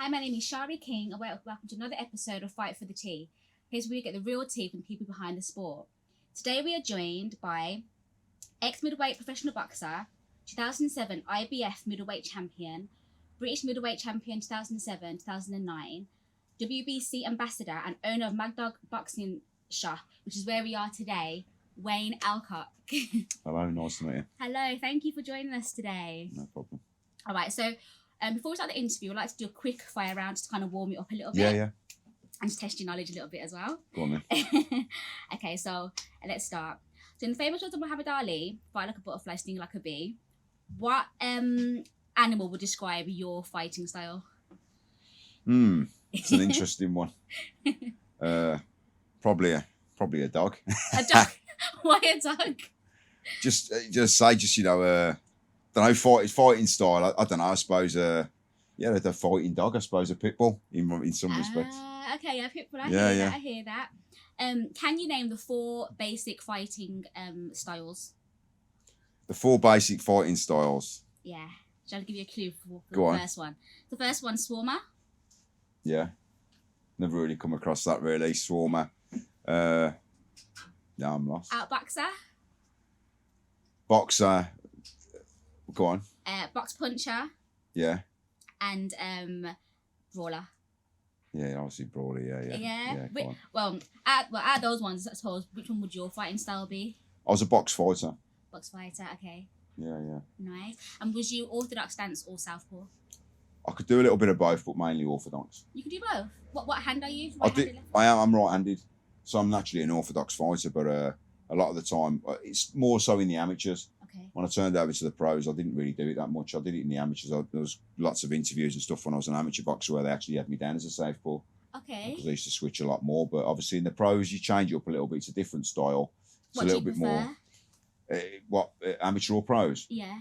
Hi, my name is Shari King, and welcome to another episode of Fight for the Tea. Here's where we get the real tea from the people behind the sport. Today we are joined by ex-middleweight professional boxer, 2007 IBF middleweight champion, British middleweight champion 2007-2009, WBC ambassador and owner of Mad Dog Boxing Shop, which is where we are today, Wayne Elcock. Hello, nice to meet you. Hello, thank you for joining us today. No problem. All right, so before we start the interview, I'd like to do a quick fire round just to kind of warm you up a little bit. Yeah. And just test your knowledge a little bit as well. Go on then. Okay, so let's start. So in the famous words of Muhammad Ali, fight like a butterfly, sting like a bee, what animal would describe your fighting style? It's an interesting one. Probably a dog. A dog? Why a dog? Just you know, don't know, fighting style. I don't know. I suppose the fighting dog. I suppose a pit bull in some respects. Okay, yeah, pit bull. I hear that. Can you name the 4 basic fighting styles? The 4 basic fighting styles. Yeah. Shall I give you a clue for Go the on. first one? The first one's Swarmer. Yeah. Never really come across that really. Swarmer. No, I'm lost. Outboxer. Boxer. Go on. Box puncher. Yeah. And brawler. Yeah, obviously brawler. Yeah. Yeah. Go on. Well, out of those ones, I suppose, which one would your fighting style be? I was a box fighter. Box fighter. Okay. Yeah. Nice. And was you orthodox stance or southpaw? I could do a little bit of both, but mainly orthodox. You could do both. What hand are you? I'm right-handed, so I'm naturally an orthodox fighter. But a lot of the time, it's more so in the amateurs. Okay. When I turned over to the pros, I didn't really do it that much. I did it in the amateurs. There was lots of interviews and stuff when I was an amateur boxer where they actually had me down as a southpaw. Okay. Because I used to switch a lot more. But obviously in the pros, you change it up a little bit. It's a different style. It's What a do little you bit prefer? more. Amateur or pros? Yeah.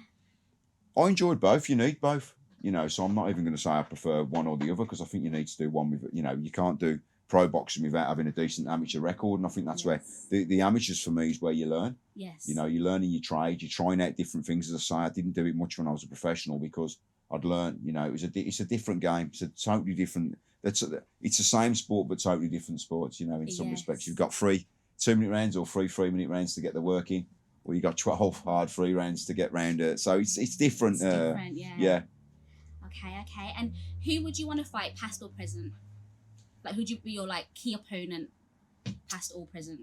I enjoyed both. You need both. You know, so I'm not even going to say I prefer one or the other because I think you need to do one with, you know, you can't do pro boxing without having a decent amateur record. And I think that's where the amateurs for me is where you learn. Yes. You know, you're learning your trade, you're trying out different things. As I say, I didn't do it much when I was a professional because I'd learned, you know, it's a different game. It's a totally different, it's the same sport, but totally different sports, you know, in some respects. You've got 3 2-minute rounds or 3 3-minute rounds to get the work in, or you got 12 hard 3 rounds to get round it. So it's different. It's different, Yeah. Okay. And who would you want to fight, past or present? Like, who'd you be your key opponent, past or present?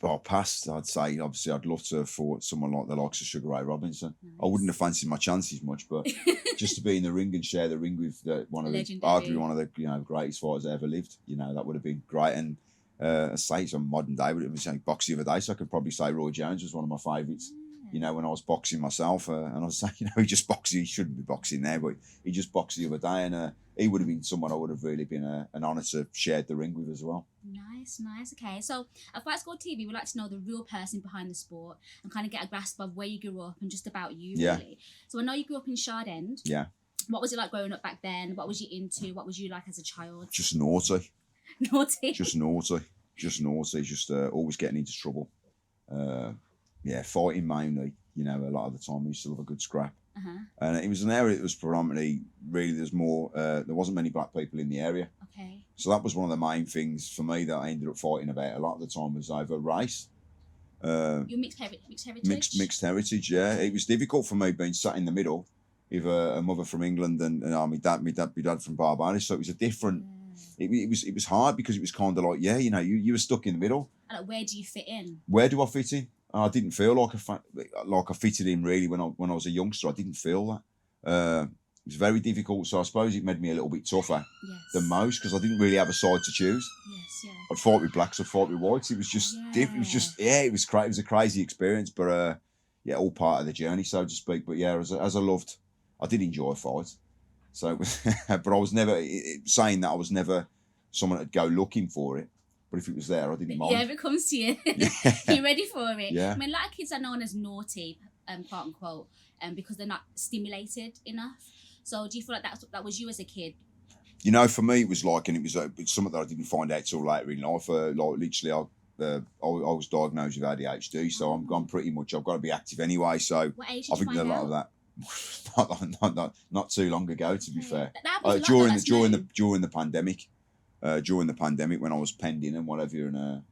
Well, past, I'd say, obviously, I'd love to have fought someone like the likes of Sugar Ray Robinson. Nice. I wouldn't have fancied my chances much, but just to be in the ring and share the ring with arguably one of the greatest fighters that ever lived, you know, that would have been great. And I say it's on modern day, but it was boxing the other day, so I could probably say Roy Jones was one of my favourites. You know, when I was boxing myself, and I was saying, you know, he shouldn't be boxing there, but he just boxed the other day, and he would have been someone I would have really been an honour to share the ring with as well. Nice. Okay, so at Fight Squad TV, we'd like to know the real person behind the sport and kind of get a grasp of where you grew up and just about you, really. So I know you grew up in Shard End. Yeah. What was it like growing up back then? What was you into? What was you like as a child? Just naughty. Naughty? Just naughty. Just always getting into trouble. Fighting mainly, you know, a lot of the time we used to have a good scrap. And it was an area that was predominantly, really, there wasn't many black people in the area. Okay. So that was one of the main things for me that I ended up fighting about a lot of the time was over race. You're mixed heritage? Mixed heritage, yeah. It was difficult for me being sat in the middle with a mother from England and my dad from Barbados. So it was a different, it was hard because it was kind of like, you know, you were stuck in the middle. And where do you fit in? Where do I fit in? I didn't feel like I fitted in really when I was a youngster. I didn't feel that. It was very difficult. So I suppose it made me a little bit tougher than most because I didn't really have a side to choose. Yes, yeah. I'd fought with blacks, I'd fought with whites. It was just different. It was just it was a crazy experience, but all part of the journey, so to speak. But as I did enjoy fights. So, but I was never saying that I was never someone that'd go looking for it. But if it was there, I didn't mind. Yeah, if it comes to you, you're ready for it. Yeah. I mean, a lot of kids are known as naughty, quote unquote, because they're not stimulated enough. So do you feel like that was you as a kid? You know, for me, it was like, and it was something that I didn't find out till later in life. Literally, I was diagnosed with ADHD, so I'm pretty much, I've got to be active anyway. So What age did I you think find a lot out? of that, not too long ago, to be fair. That happens a lot, during the pandemic when I was pending and whatever, and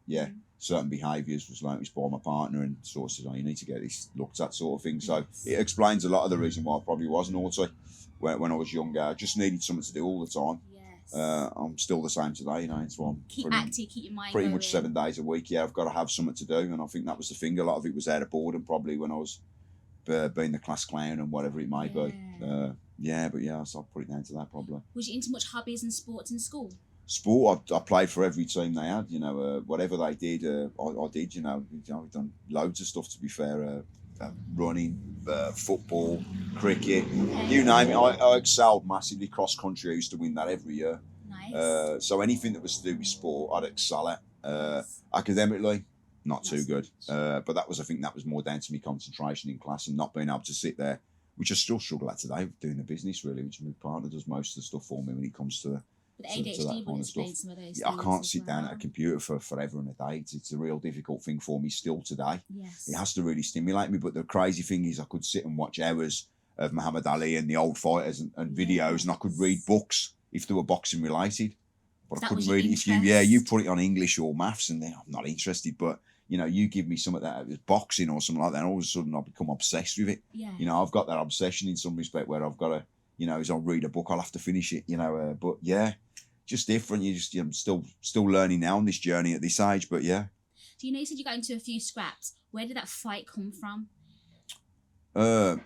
certain behaviours was noticed by my partner, and sort of said, "Oh, you need to get this looked at," sort of thing. So it explains a lot of the reason why I probably was naughty when I was younger. I just needed something to do all the time. I'm still the same today, you know. It's one keep active, keep your mind pretty going. much 7 days a week. Yeah, I've got to have something to do, and I think that was the thing. A lot of it was out of boredom, probably when I was being the class clown and whatever it may be. So I'll put it down to that probably. Was you into much hobbies and sports in school? Sport, I played for every team they had. You know, whatever they did, I did. You know, I've done loads of stuff. To be fair, running, football, cricket, you name it. I excelled massively. Cross country, I used to win that every year. Nice. So anything that was to do with sport, I'd excel at. Academically, not too good. But that was, I think, that was more down to me concentration in class and not being able to sit there, which I still struggle at today, doing the business really. Which my partner does most of the stuff for me when it comes to that kind of stuff. I can't sit down at a computer for forever and a day. It's a real difficult thing for me still today. Yes. It has to really stimulate me. But the crazy thing is, I could sit and watch hours of Muhammad Ali and the old fighters and videos, and I could read books if they were boxing related. But I couldn't read it if you put it on English or maths, and then I'm not interested. But you know, you give me some of that boxing or something like that, and all of a sudden I become obsessed with it. Yeah. You know, I've got that obsession in some respect where I've got to, you know, as I'll read a book, I'll have to finish it. You know, but yeah. Just different. I'm still learning now on this journey at this age, but yeah. Do you know you said you got into a few scraps? Where did that fight come from? Where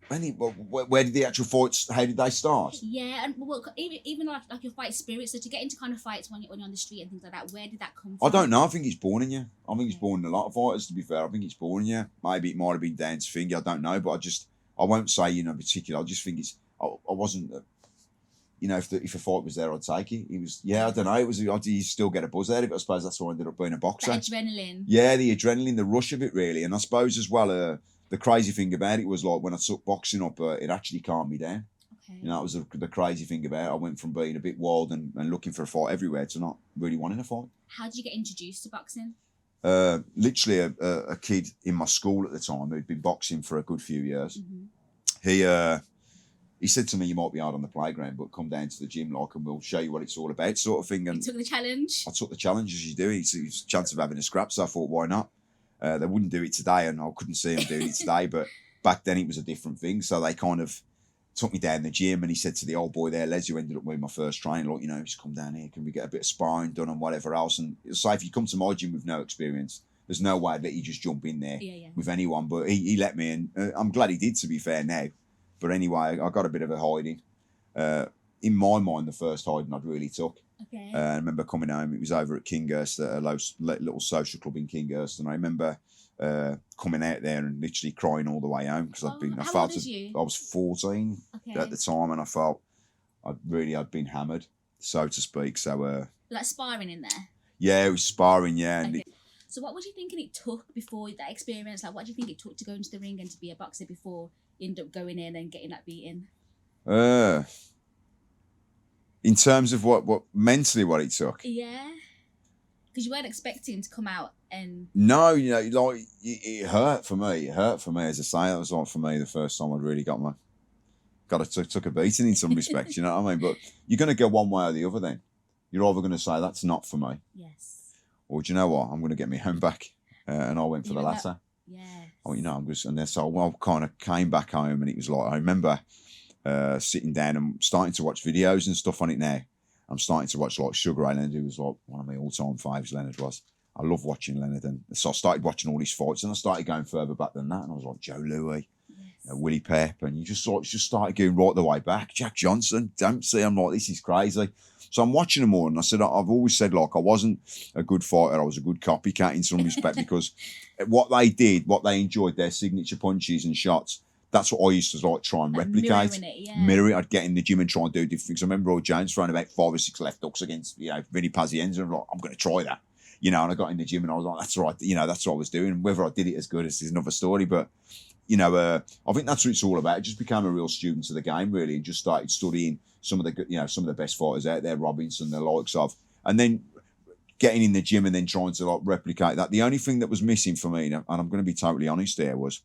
did the actual fights? How did they start? Yeah, and well, even like your fight spirit. So to get into kind of fights when you're on the street and things like that, where did that come from? I don't know. I think it's born in you. I think it's born in a lot of fighters. To be fair, I think it's born in you. Maybe it might have been down to finger. I don't know, but I won't say in particular. I just think it's. I wasn't. You know, if a fight was there, I'd take it. It was, I don't know. You still get a buzz out of it. I suppose that's why I ended up being a boxer. The adrenaline. Yeah, the adrenaline, the rush of it, really. And I suppose as well, the crazy thing about it was like when I took boxing up, it actually calmed me down. Okay. You know, that was the crazy thing about it. I went from being a bit wild and looking for a fight everywhere to not really wanting a fight. How did you get introduced to boxing? Literally a kid in my school at the time who'd been boxing for a good few years. Mm-hmm. He said to me, "You might be hard on the playground, but come down to the gym, and we'll show you what it's all about," sort of thing. And you took the challenge? I took the challenge, as you do. It's a chance of having a scrap, so I thought, why not? They wouldn't do it today, and I couldn't see them doing it today, but back then it was a different thing. So they kind of took me down the gym, and he said to the old boy there, Les, who ended up being my first trainer, like, you know, just come down here, can we get a bit of sparring done and whatever else? And so if you come to my gym with no experience, there's no way I'd let you just jump in there with anyone. But he let me, and I'm glad he did, to be fair now. But anyway, I got a bit of a hiding. In my mind, the first hiding I'd really took. Okay. I remember coming home. It was over at Kinghurst, at a little social club in Kinghurst, and I remember coming out there and literally crying all the way home because How old was you? I was 14 at the time, and I felt I'd been hammered, so to speak. So like sparring in there. Yeah, it was sparring. Yeah. Okay. So what was you thinking it took before that experience? Like, what do you think it took to go into the ring and to be a boxer before you end up going in and getting that beating? In terms of what mentally what it took. Yeah. Because you weren't expecting to come out and... No, you know, like, it hurt for me. It hurt for me, as I say. That was like, for me, the first time I'd really took a beating in some respects, you know what I mean? But you're going to go one way or the other then. You're either going to say, that's not for me. Yes. Or, do you know what? I'm going to get my home back. And I went for the latter. Yeah. Oh, you know, and then so I kind of came back home, and it was like, I remember sitting down and starting to watch videos and stuff on it now. I'm starting to watch like Sugar Ray Leonard, who was like one of my all-time faves, Leonard was. I love watching Leonard. And so I started watching all his fights, and I started going further back than that. And I was like, Joe Louis, Willie Pep, and you just started going right the way back. Jack Johnson, Dempsey. I'm like, this is crazy. So I'm watching them all, and I said, I've always said, like, I wasn't a good fighter. I was a good copycat in some respect because what they did, what they enjoyed, their signature punches and shots, that's what I used to like try and replicate. Mirror it. I'd get in the gym and try and do different things. I remember Roy Jones throwing about 5 or 6 left hooks against, you know, Vinny Pazienza. I'm like, I'm going to try that. You know, and I got in the gym and I was like, that's right. You know, that's what I was doing. Whether I did it as good is another story. But, you know, I think that's what it's all about. I just became a real student of the game, really, and just started studying some of the best fighters out there, Robinson, the likes of, and then getting in the gym and then trying to like replicate that. The only thing that was missing for me, and I'm going to be totally honest there, was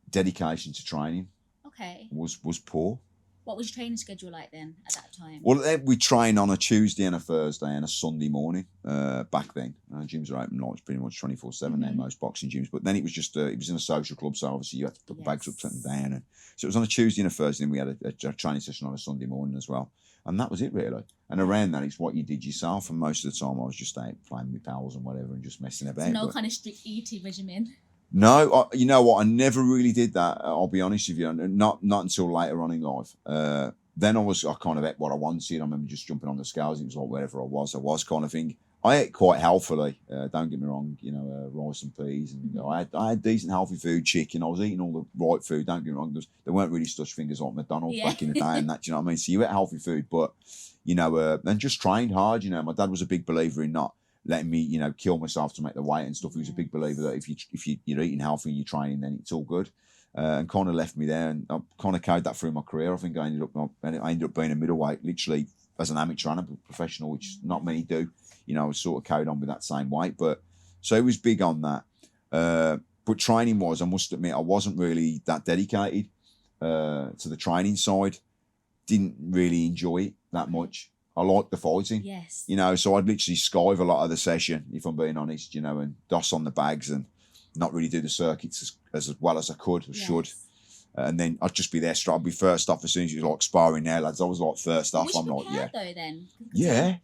dedication to training Okay. was poor. What was your training schedule like then at that time? Well, we train on a Tuesday and a Thursday and a Sunday morning. Back then, gyms are open like pretty much 24/7 now, most boxing gyms. But then it was just it was in a social club, so obviously you had to put the bags up and down. And so it was on a Tuesday and a Thursday, and we had a training session on a Sunday morning as well. And that was it really. And around that, it's what you did yourself. And most of the time, I was just out playing with pals and whatever, and just messing about. So no kind of strict eating regimen. No, you know what? I never really did that. I'll be honest with you, not until later on in life. Then I kind of ate what I wanted. I remember just jumping on the scales. It was like wherever I was kind of thing. I ate quite healthily. Don't get me wrong. Rice and peas, and I had decent healthy food, chicken. I was eating all the right food. Don't get me wrong. There weren't really such things like McDonald's back in the day, and that. Do you know what I mean? So you ate healthy food, but and just trained hard. My dad was a big believer in not letting me, kill myself to make the weight and stuff. He was a big believer that if you're eating healthy and you're training, then it's all good. And kind of left me there, and I kind of carried that through my career. I think I ended up being a middleweight, literally as an amateur and a professional, which not many do. I was sort of carried on with that same weight, but so it was big on that. But training I must admit, I wasn't really that dedicated to the training side. Didn't really enjoy it that much. I liked the fighting. Yes. So I'd literally skive a lot of the session, if I'm being honest, and doss on the bags and not really do the circuits as well as I could or should. And then I'd just be there straight. I'd be first off as soon as you was like sparring there, lads. I was like first off. I'm like, yeah. Though, then? Yeah.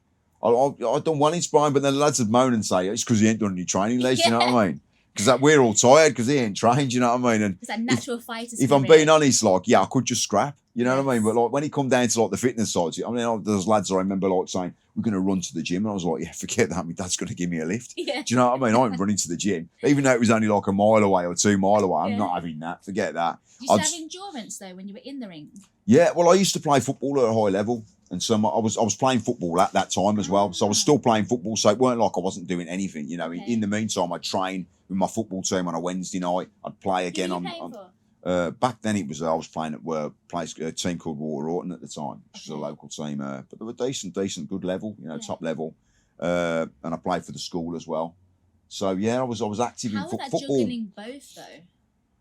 I done well in sparring, but then the lads would moan and say, it's because he ain't done any training, lads, you know what I mean? Because we're all tired because he ain't trained, you know what I mean? And it's that natural fighter if I'm being honest, I could just scrap, you know what I mean? But when it come down to the fitness side, there's lads I remember saying, we're going to run to the gym. And I was like, yeah, forget that. My dad's going to give me a lift. Yeah. Do you know what I mean? I ain't running to the gym. Even though it was only like a mile away or 2 miles away, I'm not having that. Forget that. Did you have endurance though when you were in the ring? Yeah, well, I used to play football at a high level. And so I was playing football at that time as well. So I was still playing football. So it weren't like I wasn't doing anything. In the meantime, I'd train with my football team on a Wednesday night. I'd play again back then I was playing at a team called Water Orton at the time, which was a local team. But they were decent, good level, top level. And I played for the school as well. So yeah, I was active in football. How was that juggling both though?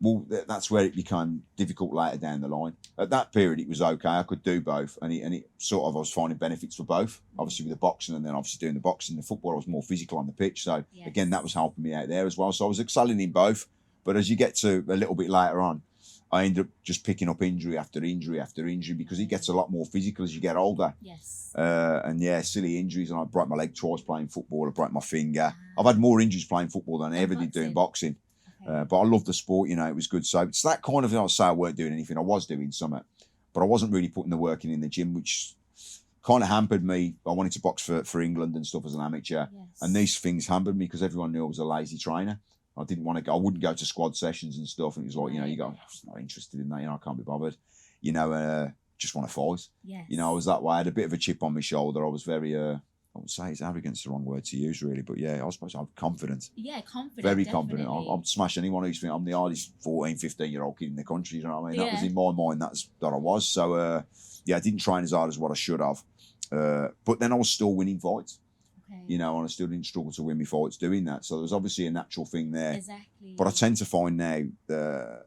Well, that's where it became difficult later down the line. At that period, it was okay. I could do both. And it sort of, I was finding benefits for both. Obviously with the boxing and then obviously doing the boxing. The football, I was more physical on the pitch. So again, that was helping me out there as well. So I was excelling in both. But as you get to a little bit later on, I ended up just picking up injury after injury after injury because it gets a lot more physical as you get older. Yes. Silly injuries. And I broke my leg twice playing football. I broke my finger. I've had more injuries playing football than I ever did doing boxing. But I loved the sport, it was good. So it's that kind of thing. I'll say I weren't doing anything. I was doing something, but I wasn't really putting the work in the gym, which kind of hampered me. I wanted to box for England and stuff as an amateur. Yes. And these things hampered me because everyone knew I was a lazy trainer. I didn't want to go. I wouldn't go to squad sessions and stuff. And it was like, you go, I'm not interested in that. I can't be bothered. Just want to fight. Yes. I was that way. I had a bit of a chip on my shoulder. I was very, I would say it's arrogance the wrong word to use, really. But yeah, I suppose I'm confident. Yeah, confident. Very definitely. confident. I'll smash anyone who's think I'm the hardest 14, 15-year-old kid in the country. You know what I mean? That was in my mind. That's that I was. So, I didn't train as hard as what I should have. But then I was still winning fights. Okay. And I still didn't struggle to win my fights doing that. So there was obviously a natural thing there. Exactly. But I tend to find now,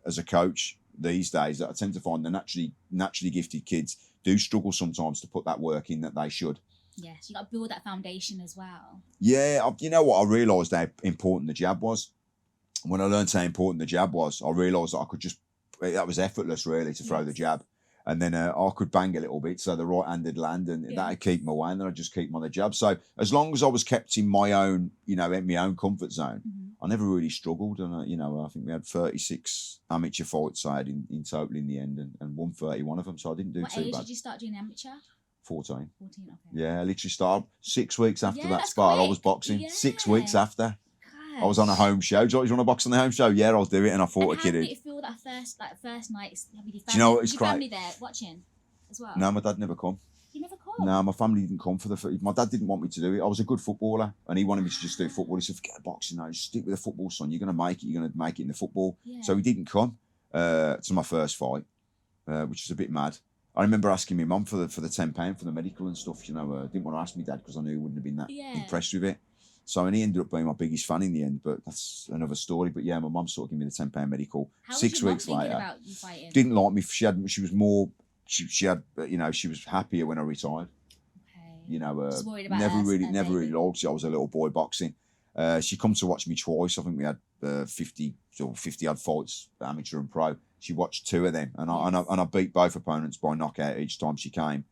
as a coach these days, that I tend to find the naturally gifted kids do struggle sometimes to put that work in that they should. Yes, you got to build that foundation as well. Yeah, you know what? I realised how important the jab was. When I learned how important the jab was, I realised that that was effortless really to throw the jab. And then I could bang a little bit so the right-handed land and that'd keep them away and then I'd just keep them on the jab. So as long as I was kept in my own, in my own comfort zone, I never really struggled. And, I think we had 36 amateur fights I had in total in the end and won 31 of them. So I didn't do too bad. What age did you start doing amateur? 14. 14, okay. Yeah, I literally started 6 weeks after that spar. I was boxing. Yeah. 6 weeks after. Gosh. I was on a home show. Do you want to box on the home show? Yeah, I'll do it. And I fought a kid. How did it feel that first night? Do you know what? It's great. great. Family there watching as well? No, my dad never come. You never come? No, my family didn't come my dad didn't want me to do it. I was a good footballer and he wanted me to just do football. He said, forget boxing now, just stick with the football, son. You're going to make it. You're going to make it in the football. Yeah. So he didn't come to my first fight, which was a bit mad. I remember asking my mum for the £10 for the medical and stuff. Didn't want to ask my dad because I knew he wouldn't have been that impressed with it. So, and he ended up being my biggest fan in the end, but that's another story. But yeah, my mum sort of gave me the £10 medical. How 6 was your weeks mum thinking later, about you fighting? didn't like me. She was more, she had, she was happier when I retired. Okay. Just worried about never her, really baby. liked it. I was a little boy boxing. She come to watch me twice. I think we had 50 odd fights, amateur and pro. She watched 2 of them, and I beat both opponents by knockout each time she came.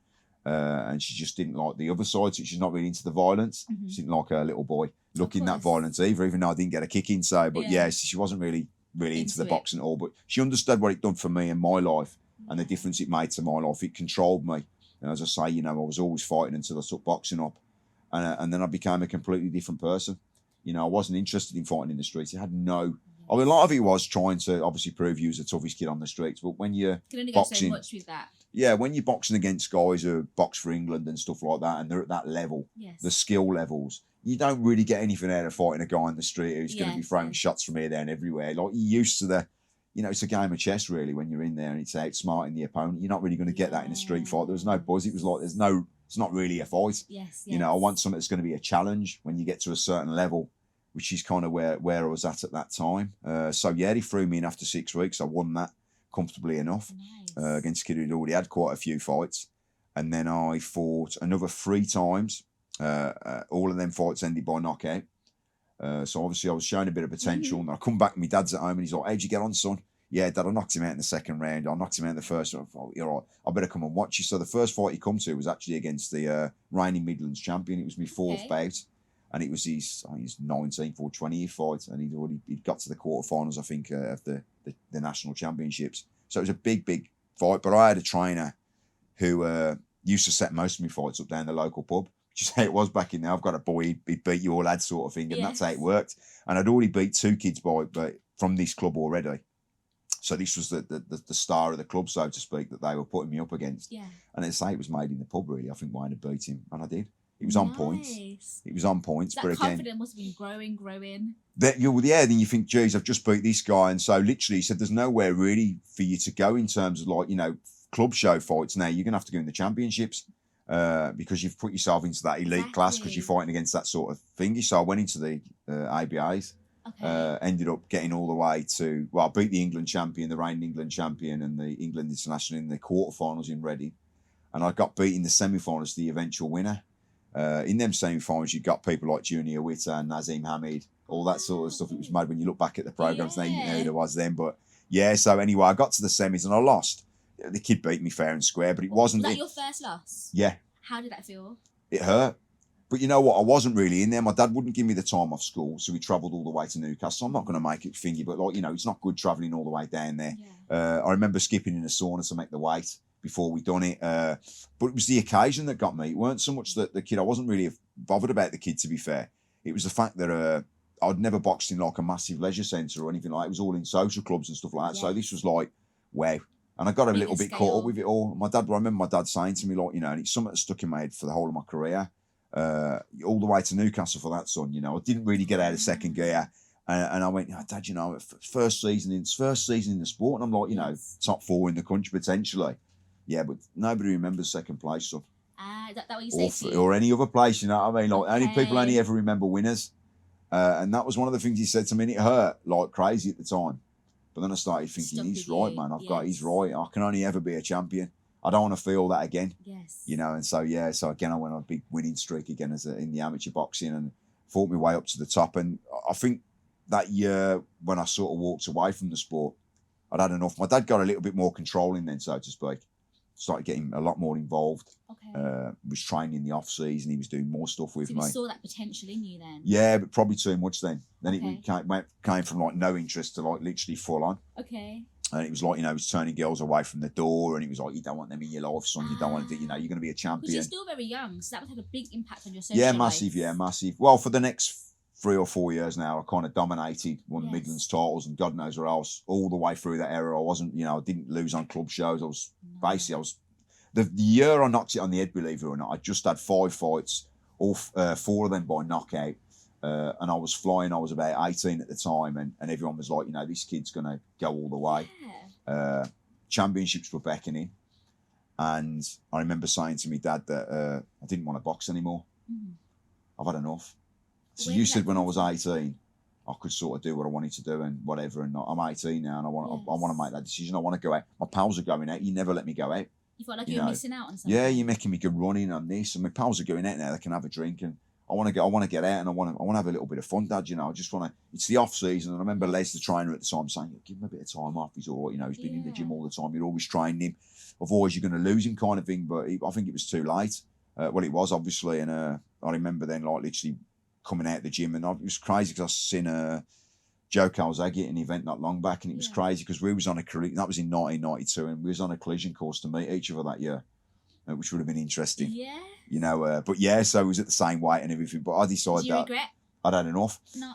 And she just didn't like the other side, so she's not really into the violence. Mm-hmm. She didn't like her little boy looking that violence either, even though I didn't get a kick in. So, but she wasn't really into the boxing at all. But she understood what it done for me in my life and the difference it made to my life. It controlled me. And as I say, I was always fighting until I took boxing up. And then I became a completely different person. I wasn't interested in fighting in the streets. It had no... I mean, a lot of it was trying to obviously prove you was the toughest kid on the streets. But when you're can only boxing... go so much with that. Yeah, when you're boxing against guys who box for England and stuff like that, and they're at that level, the skill levels, you don't really get anything out of fighting a guy in the street who's going to be throwing shots from here, there, and everywhere. Like, you're used to the... it's a game of chess, really, when you're in there and it's outsmarting the opponent. You're not really going to get that in a street fight. There was no buzz. It was like, it's not really a fight. Yes. I want something that's going to be a challenge when you get to a certain level, which is kind of where I was at that time. They threw me in after 6 weeks. I won that comfortably enough against a kid who'd already had quite a few fights. And then I fought another 3 times. All of them fights ended by knockout. So obviously I was showing a bit of potential. And I come back and my dad's at home and he's like, how'd you get on, son? Yeah, Dad, I knocked him out in the second round. I knocked him out in the first round. I thought, you're right. I better come and watch you. So the first fight he come to was actually against the reigning Midlands champion. It was my 4th bout. And it was his 19th or 20th fight. And he'd got to the quarterfinals, I think, of the national championships. So it was a big, big fight. But I had a trainer who used to set most of my fights up down the local pub, which is how it was back in there. I've got a boy, he'd beat you all, lad, sort of thing. And that's how it worked. And I'd already beat 2 kids from this club already. So this was the star of the club, so to speak, that they were putting me up against. Yeah. And they'd say it was made in the pub, really. I think mine had beat him. And I did. It was on points. It was on points. That confidence must have been growing. Then you think, geez, I've just beat this guy. And so literally he said, there's nowhere really for you to go in terms of club show fights now. You're going to have to go in the championships because you've put yourself into that elite class because you're fighting against that sort of thingy. So I went into the ABAs. Okay. Ended up getting all the way to... Well, I beat the England champion, the reigning England champion and the England international in the quarterfinals in Reading. And I got beat in the semi-finals, the eventual winner. In them semi-finals, you got people like Junior Witter, Nazim Hamid, all that sort of stuff. It was mad when you look back at the programmes now, you know who there was then. But yeah, so anyway, I got to the semis and I lost. The kid beat me fair and square, but it wasn't... Was that your first loss? Yeah. How did that feel? It hurt. But you know what? I wasn't really in there. My dad wouldn't give me the time off school, so we travelled all the way to Newcastle. I'm not going to make it thingy, but it's not good travelling all the way down there. Yeah. I remember skipping in a sauna to make the weight before we done it. But it was the occasion that got me. It weren't so much that the kid. I wasn't really bothered about the kid, to be fair. It was the fact that I'd never boxed in like a massive leisure centre or anything like that. It was all in social clubs and stuff like that. Yeah. So this was like, wow. And I got a little bit caught up with it all. I remember my dad saying to me, and it's something that stuck in my head for the whole of my career. All the way to Newcastle for that, son. I didn't really get out of second gear, and I went, Dad, first season in the sport, and I'm like, top 4 in the country potentially. Yeah, but nobody remembers second place, son. That what you say to you? Or any other place, you know what I mean? Like only people only ever remember winners, and that was one of the things he said to me. And it hurt like crazy at the time, but then I started thinking, he's right, man. He's right. I can only ever be a champion. I don't want to feel that again. Yes. And so again I went on a big winning streak again in the amateur boxing and fought my way up to the top. And I think that year when I sort of walked away from the sport, I'd had enough. My dad got a little bit more controlling then, so to speak. Started getting a lot more involved. Okay. Was training in the off season. He was doing more stuff with me. So he saw that potential in you then? Yeah, but probably too much then. Then it came from like no interest to like literally full on. Okay. And it was like, he was turning girls away from the door, and he was like, you don't want them in your life, son. You don't want to, you're going to be a champion. Because you're still very young, so that would have a big impact on your social life. Yeah, massive. Well, for the next 3 or 4 years now, I kind of dominated, won Midlands titles and God knows where else, all the way through that era. I wasn't, I didn't lose on club shows. The year I knocked it on the head, believe it or not, I just had 5 fights, all 4 of them by knockout. And I was flying. I was about 18 at the time, and everyone was like, this kid's going to go all the way. Yeah. Championships were beckoning, and I remember saying to my dad that I didn't want to box anymore. I've had enough. So you said when I was 18, I could sort of do what I wanted to do and whatever. And I'm 18 now, and I want to make that decision. I want to go out. My pals are going out. You never let me go out. You felt like you were missing out on something. Yeah, you're making me go running on this, and my pals are going out now. They can have a drink, and I want to get out, and I want to have a little bit of fun, Dad. I just want to. It's the off season, and I remember Les, the trainer at the time, saying, "Give him a bit of time off. He's all right. He's been in the gym all the time. You're always training him. Otherwise, you're going to lose him, kind of thing." But I think it was too late. Well, it was obviously, and I remember then, like literally coming out of the gym, and it was crazy because I seen Joe Calzaghe at an event not long back, and it was crazy because we was on that was in 1992, and we was on a collision course to meet each other that year, which would have been interesting. Yeah. But yeah, so it was at the same weight and everything. But I decided Do you regret? I'd had enough. No.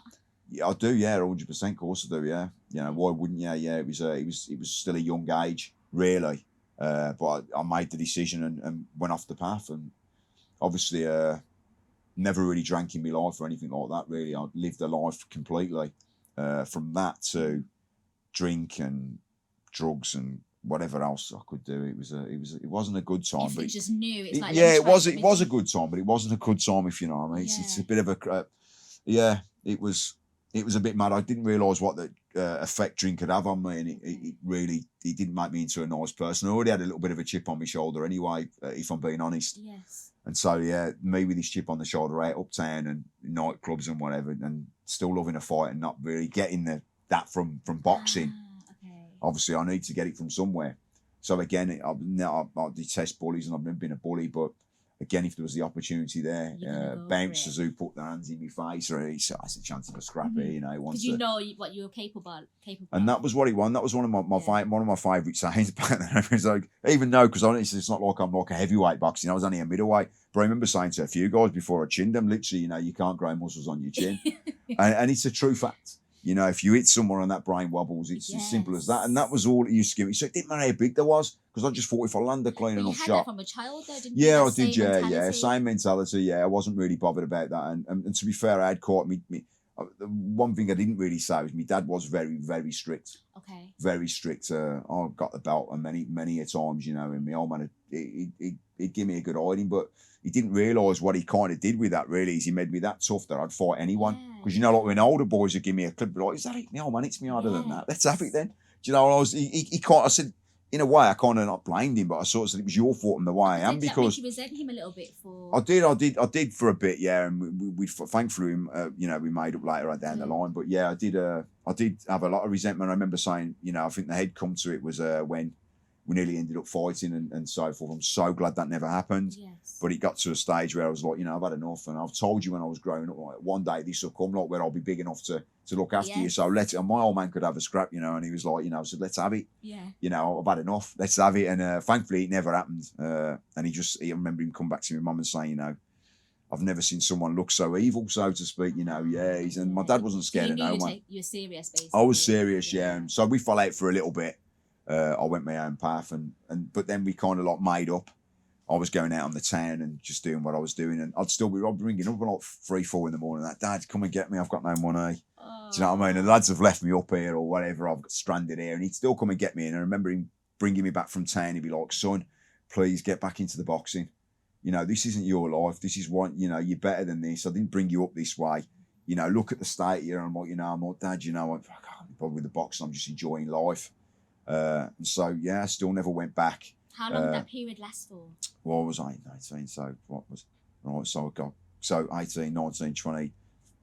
Yeah, I do. Yeah, 100%. Of course I do. Yeah. Why wouldn't you? Yeah, it was still a young age, really. But I made the decision and went off the path, and obviously never really drank in my life or anything like that. Really, I lived a life completely. From that to drink and drugs and whatever else I could do, it wasn't a good time. But just knew it's like it was a good time, but it wasn't a good time, if you know what I mean. It's a bit of a it was a bit mad. I didn't realise what the effect drink could have on me, and it didn't make me into a nice person. I already had a little bit of a chip on my shoulder anyway, if I'm being honest. Yes. And so, me with this chip on the shoulder out uptown and nightclubs and whatever, and still loving a fight and not really getting that from boxing. Okay. Obviously, I need to get it from somewhere. So again, I detest bullies, and I've never been a bully, but again, if there was the opportunity there, bouncers who put their hands in my face, or it's a chance of a scrappy, Because you know what you were capable. And that was what he won. That was one of my favourite sayings back then. It was like, even though, because honestly, it's not like I'm like a heavyweight boxing. I was only a middleweight. But I remember saying to a few guys before I chinned them, literally, you can't grow muscles on your chin. and it's a true fact. If you hit someone and that brain wobbles, it's as simple as that. And that was all it used to give me. So it didn't matter how big there was, because I just thought if I landed a clean enough shot. You had that from a child though, didn't you? Yeah, I did, yeah. Same mentality, yeah. I wasn't really bothered about that. And to be fair, I had caught me. The one thing I didn't really say was my dad was very, very strict. Okay. Very strict. I got the belt and many a times, and my old man, he'd give me a good hiding, but he didn't realise what he kind of did with that, really, is he made me that tough that I'd fight anyone. Because, like when older boys would give me a clip, like, is that it? No, man, it's me harder than that. Let's have it then. Do you know, I said, in a way, I kind of not blamed him, but I sort of said it was your fault in the way I am, because you resent him a little bit for. I did for a bit, yeah, and we thankfully, we made up later on down the line, but yeah, I did have a lot of resentment. I remember saying, I think the head come to it was when we nearly ended up fighting and so forth. I'm so glad that never happened. Yes. But it got to a stage where I was like, I've had enough, and I've told you when I was growing up, like, one day this will come, like, where I'll be big enough to look after you. So let it. And my old man could have a scrap, and he was like, I said, let's have it. Yeah. I've had enough. Let's have it. And thankfully, it never happened. And I remember him come back to my mum and saying, I've never seen someone look so evil, so to speak. And my dad wasn't scared of no one. You were serious, basically. I was serious, yeah. And so we fell out for a little bit. I went my own path, but then we kind of like made up. I was going out on the town and just doing what I was doing, and I'd be ringing up at like 3-4 in the morning. That, Dad, come and get me. I've got no money. Oh. Do you know what I mean? And the lads have left me up here or whatever. I've got stranded here, and he'd still come and get me. And I remember him bringing me back from town. He'd be like, "Son, please get back into the boxing. This isn't your life. This is one. You're better than this. I didn't bring you up this way. Look at the state here." I'm like, I'm like, "Dad, I can't be bothered with the boxing. I'm just enjoying life." And so, yeah, I still never went back. How long did that period last for? Well, I was 18, so what was, right, so I got, 18, 19, 20,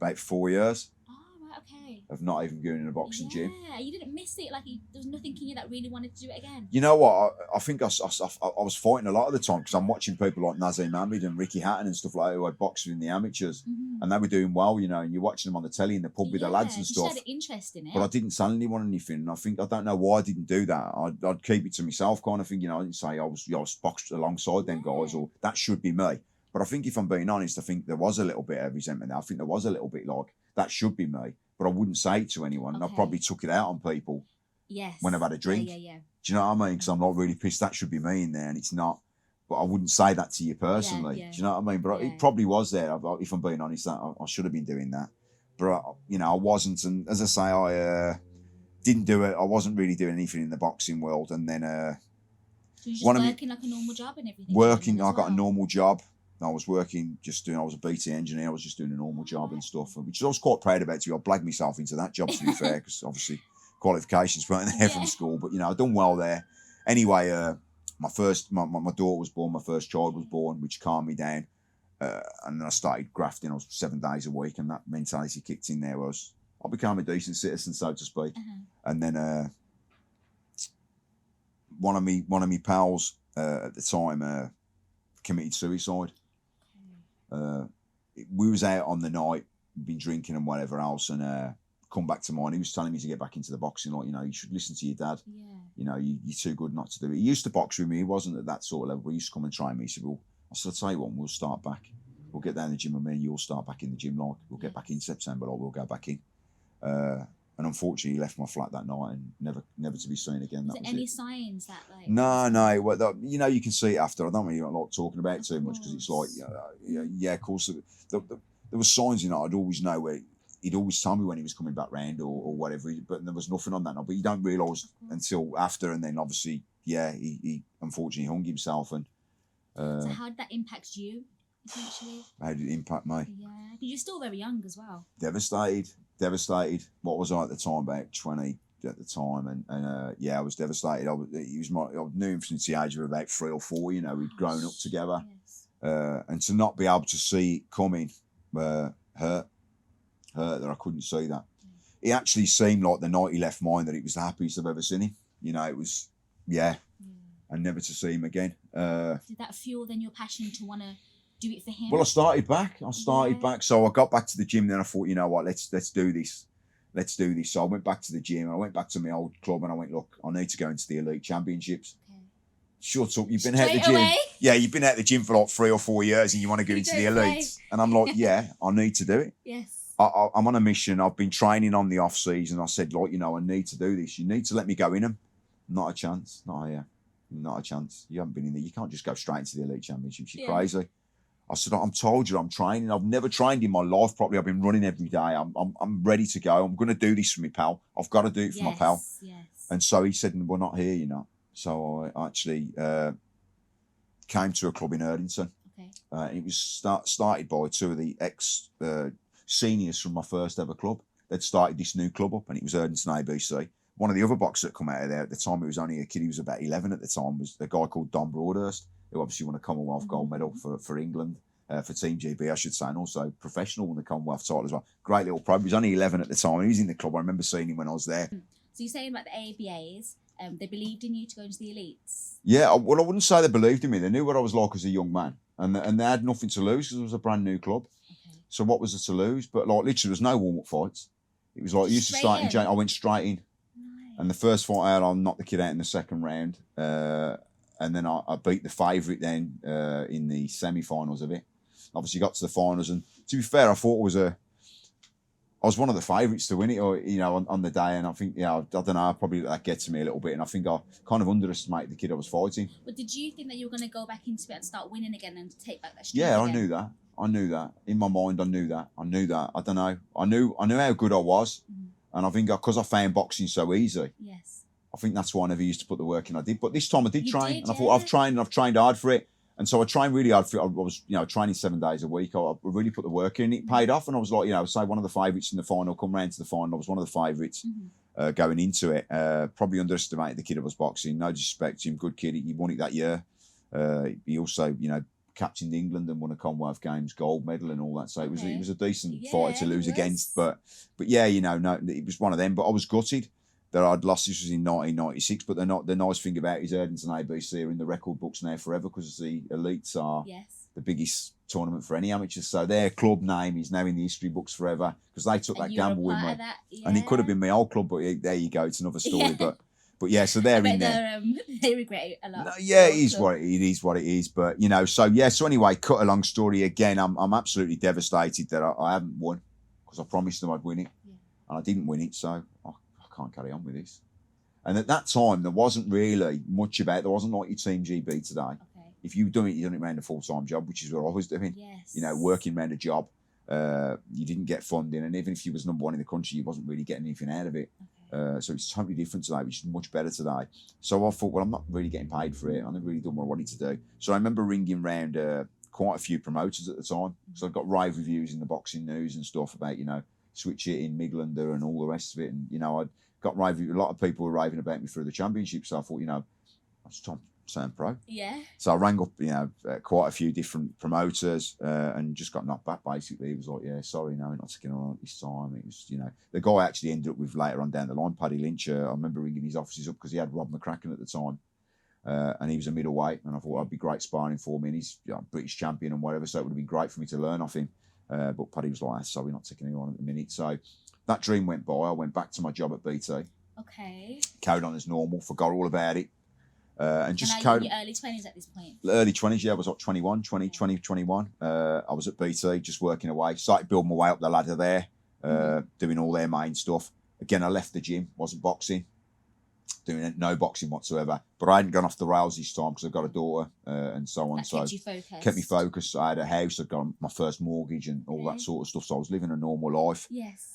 about 4 years. Oh, right, okay. Of not even going in a boxing gym. Yeah, you didn't miss it. Like, there was nothing in you that really wanted to do it again. You know what? I think I was fighting a lot of the time, because I'm watching people like Nazim Ahmed and Ricky Hatton and stuff like that, who had boxing in the amateurs, and they were doing well, and you're watching them on the telly in the pub with the lads and stuff. You had an interest in it. But I didn't tell anyone anything, and I don't know why I didn't do that. I'd keep it to myself, kind of thing. I didn't say I was boxed alongside them guys, or that should be me. But I think if I'm being honest, I think there was a little bit of resentment there. I think there was a little bit like, that should be me. But I wouldn't say it to anyone. Okay. I probably took it out on people. Yes. When I've had a drink. Yeah. Do you know what I mean? Because I'm not really pissed. That should be me in there, and it's not. But I wouldn't say that to you personally. Yeah. Do you know what I mean? But it probably was there. If I'm being honest, I should have been doing that. But I wasn't. And as I say, I didn't do it. I wasn't really doing anything in the boxing world. And then so you just working like a normal job and everything. Working. I got a normal job. I was working, I was a BT engineer. I was just doing a normal job and stuff, which I was quite proud about. I blagged myself into that job, to be fair, because obviously qualifications weren't there from school. But, I'd done well there. Anyway, my daughter was born, my first child was born, which calmed me down. And then I started grafting. I was 7 days a week, and that mentality kicked in there. I became a decent citizen, so to speak. And then one of me pals at the time committed suicide. We was out on the night, been drinking and whatever else, and come back to mine. He was telling me to get back into the boxing, like, you should listen to your dad. You're too good not to do it. He used to box with me. He wasn't at that sort of level. He used to come and train me. He said, well, I'll tell you what, we'll start back. We'll get down the gym with me and you'll start back in the gym. Like, we'll get back in September, like, we'll go back in. And unfortunately, he left my flat that night and never to be seen again. Was there any signs that, like... No. Well, you can see it after. I don't really like talking about it too much, because it's like, of course, there were signs, I'd always know where... He'd always tell me when he was coming back round or whatever, but there was nothing on that night. But you don't realise until after, and then obviously, he unfortunately hung himself. And so how did that impact you, essentially? How did it impact me? Yeah, you're still very young as well. Devastated. What was I at the time? About 20 at the time, and I was devastated. I knew him since the age of about 3 or 4. We'd grown up together, and to not be able to see it coming hurt that I couldn't see that. It actually seemed like the night he left mine that it was the happiest I've ever seen him. It was, and never to see him again. Did that fuel then your passion to want to do it for him? Well, I started back. So I got back to the gym. Then I thought, let's do this. Let's do this. So I went back to the gym. I went back to my old club, and I went, look, I need to go into the elite championships. Okay. Shut up. You've been at the gym. Away? Yeah, you've been at the gym for like 3 or 4 years, and you want to go into the elites. And I'm like, I need to do it. Yes. I'm on a mission. I've been training on the off season. I said, like, I need to do this. You need to let me go in them. Not a chance. Not a chance. You haven't been in there. You can't just go straight into the elite championships. You're crazy. I said, I'm told you I'm training. I've never trained in my life properly. I've been running every day. I'm ready to go. I'm going to do this for my pal. I've got to do it for my pal. Yes. And so he said, we're not here, So I actually came to a club in Erdington. Okay. It was started by 2 of the seniors from my first ever club. They'd started this new club up, and it was Erdington ABC. One of the other boxers that come out of there at the time, he was only a kid, he was about 11 at the time, was a guy called Don Broadhurst, who obviously won a Commonwealth gold medal for England, for Team GB, I should say, and also professional, won the Commonwealth title as well. Great little pro. He was only 11 at the time, and he was in the club. I remember seeing him when I was there. So you're saying about the ABAs, they believed in you to go into the elites? Yeah, well, I wouldn't say they believed in me. They knew what I was like as a young man, and they had nothing to lose because it was a brand new club. So what was there to lose? But like literally, there was no warm-up fights. It was like, used to start in January. I went straight in. Nice. And the first fight I knocked the kid out in the second round. And then I beat the favourite then in the semi-finals of it. Obviously got to the finals. And to be fair, I thought I was one of the favourites to win it, or on the day. And I think, I don't know, probably that gets to me a little bit. And I think I kind of underestimated the kid I was fighting. But did you think that you were going to go back into it and start winning again and take back that streak? Yeah, again? I knew that. In my mind, I knew that. I don't know. I knew how good I was. And I think because I found boxing so easy. Yes. I think that's why I never used to put the work in I did. But this time I did train. And I thought, I've trained hard for it. And so I trained really hard for it. I was, training 7 days a week. I really put the work in. It paid off. And I was like, say one of the favourites in the final, come round to the final. I was one of the favourites going into it. Probably underestimated the kid I was boxing. No disrespect to him. Good kid. He won it that year. He also, captained England and won a Commonwealth Games gold medal and all that. So it was a decent fighter to lose against. But yeah, no, it was one of them. But I was gutted that I'd lost. This was in 1996. But the nice thing about it is Erdington ABC are in the record books now forever, because the elites are the biggest tournament for any amateurs. So their club name is now in the history books forever, because they took that gamble with me. And it could have been my old club, but there you go. It's another story. But yeah, so they're in there. They regret it a lot. No, yeah, it is what it is. But so anyway, cut a long story again. I'm absolutely devastated that I haven't won, because I promised them I'd win it, and I didn't win it. So I can't carry on with this. And at that time, there wasn't really much about. There wasn't like your Team GB today. Okay. If you've done it, you've done it around a full-time job, which is what I was doing. Yes. Working around a job. You didn't get funding, and even if you was number 1 in the country, you wasn't really getting anything out of it. So it's totally different today, which is much better today. So I thought, well, I'm not really getting paid for it. I never really done what I wanted to do. So I remember ringing round quite a few promoters at the time. So I got rave reviews in the boxing news and stuff about, switch it in Midlander and all the rest of it. And, I'd got rave. A lot of people were raving about me through the championship. So I thought, I was trying to turn pro. Yeah. So I rang up, quite a few different promoters and just got knocked back, basically. It was like, yeah, sorry, no, we're not taking on this time. It was, the guy I actually ended up with later on down the line, Paddy Lynch. I remember ringing his offices up because he had Rob McCracken at the time. And he was a middleweight, and I thought that'd be great sparring for me. And he's British champion and whatever, so it would have been great for me to learn off him. But Paddy was like, sorry, we're not taking anyone at the minute. So that dream went by. I went back to my job at BT. Okay. Carried on as normal, forgot all about it. And just carried in your early 20s at this point? Early 20s, yeah. I was like 21. I was at BT, just working away. Started building my way up the ladder there, doing all their main stuff. Again, I left the gym, wasn't boxing. Doing no boxing whatsoever, but I hadn't gone off the rails this time because I've got a daughter and so on. That kept you focused. Kept me focused. I had a house, I'd got my first mortgage and all that sort of stuff. So I was living a normal life,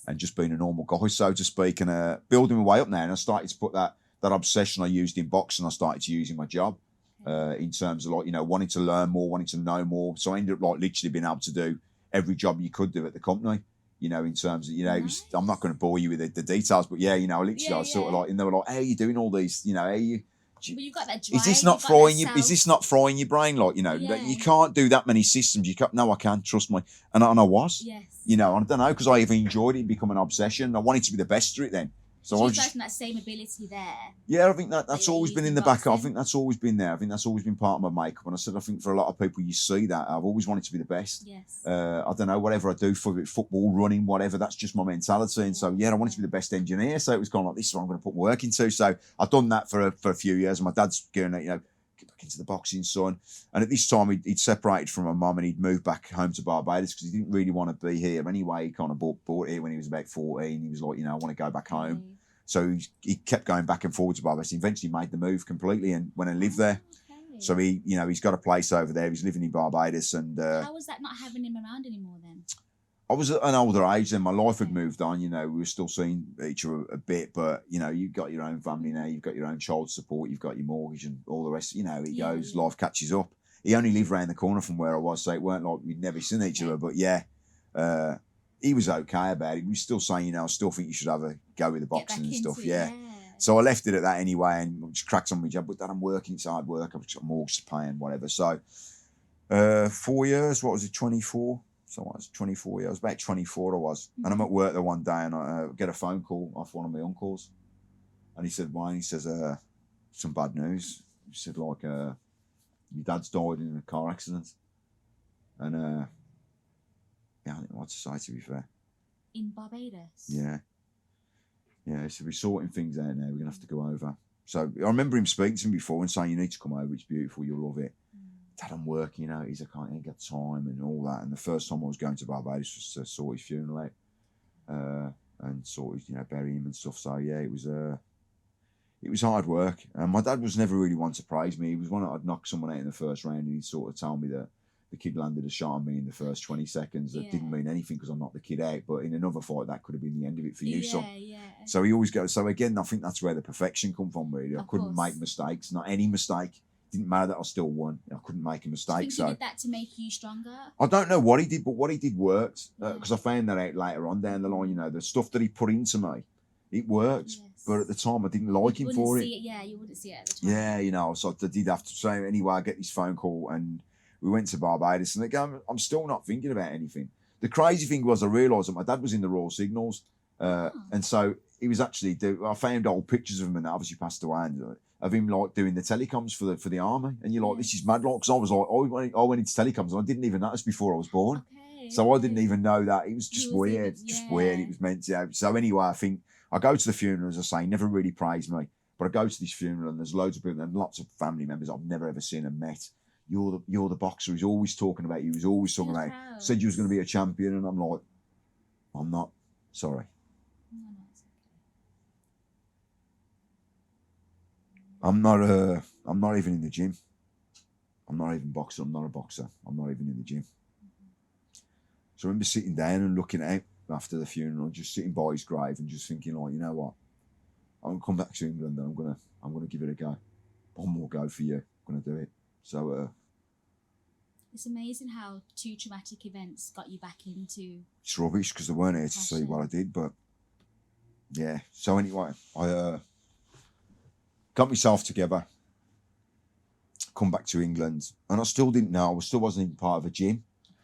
and just being a normal guy, so to speak, and building my way up there. And I started to put that obsession I used in boxing, I started to use in my job, in terms of wanting to learn more, wanting to know more. So I ended up literally being able to do every job you could do at the company. In terms of, it was, I'm not going to bore you with the details, but literally I was sort of and they were like, how are you doing all these, how are you? Well, you've got that drive, is this not frying your brain? You can't do that many systems. You can't, no, I can, trust me. And I was, yes. I don't know, because I even enjoyed it, become an obsession. I wanted to be the best at it then. So I was just that same ability there. Yeah, I think that's always been in the back. I think that's always been there. I think that's always been part of my makeup. And I think for a lot of people, you see that. I've always wanted to be the best. Yes. I don't know, whatever I do for it, football, running, whatever, that's just my mentality. And so, I wanted to be the best engineer. So it was kind of like, this is what I'm going to put my work into. So I've done that for a few years. And my dad's going, get back into the boxing, son. And at this time, he'd separated from my mum and he'd moved back home to Barbados because he didn't really want to be here anyway. He kind of bought here when he was about 14. He was like, I want to go back home. So he kept going back and forward to Barbados. He eventually made the move completely and went and lived there. Okay. So he's got a place over there. He's living in Barbados. And how was that not having him around anymore then? I was at an older age then. My life had moved on. We were still seeing each other a bit, but you've got your own family now. You've got your own child support. You've got your mortgage and all the rest. It goes. Life catches up. He only lived around the corner from where I was, so it weren't like we'd never seen each other. But he was okay about it. We were still saying, I still think you should have a go with the boxing and stuff. Yeah. So I left it at that anyway and just cracked on my job. But then I'm working, it's hard work. I've got mortgage to pay and whatever. So 4 years, what was it, 24? So I was 24 years. I was about 24 I was. And I'm at work there one day and I get a phone call off one of my uncles. And he said, Wayne, he says, some bad news. He said, your dad's died in a car accident. And I didn't know what to say, to be fair. In Barbados? Yeah. Yeah, so we're sorting things out now. We're going to have to go over. So I remember him speaking to me before and saying, you need to come over. It's beautiful. You'll love it. Dad, I'm working, He's I ain't got time and all that. And the first time I was going to Barbados was to sort his funeral out and sort his, bury him and stuff. So, yeah, it was hard work. And my dad was never really one to praise me. He was one that I'd knock someone out in the first round and he'd sort of tell me that the kid landed a shot on me in the first 20 seconds. That didn't mean anything because I knocked the kid out. But in another fight, that could have been the end of it for you, son. Yeah. So he always goes. So again, I think that's where the perfection come from, really. I couldn't make mistakes, not any mistake. Didn't matter that I still won. I couldn't make a mistake. Do you think he did that to make you stronger? I don't know what he did, but what he did worked. Because I found that out later on down the line, the stuff that he put into me, it worked. Yes. But at the time, I didn't like him for it. You wouldn't see it at the time. Yeah, so I did have to say, anyway, I get this phone call and we went to Barbados and again, I'm still not thinking about anything. The crazy thing was I realised that my dad was in the Royal Signals. And so he was actually, I found old pictures of him and that obviously passed away, and of him doing the telecoms for the army. And you're like, this is mad, because I was like, I went into telecoms and I didn't even notice before I was born. Okay, so I didn't even know that. It was just weird, weird. It was meant to. So anyway, I think I go to the funeral, as I say, never really praised me. But I go to this funeral and there's loads of people and lots of family members I've never ever seen and met. You're the boxer who's always talking about you, who's always talking about you. Said you was going to be a champion, and I'm like, I'm not. Sorry. I'm not even in the gym. I'm not even boxer. I'm not a boxer. I'm not even in the gym. So I remember sitting down and looking out after the funeral, just sitting by his grave and just thinking, like, you know what? I'm gonna come back to England and I'm gonna give it a go. One more go for you. I'm gonna do it. So It's amazing how 2 traumatic events got you back into. It's rubbish because they weren't here to see what I did, but yeah. So anyway, I got myself together, come back to England, and I still didn't know. I still wasn't even part of a gym.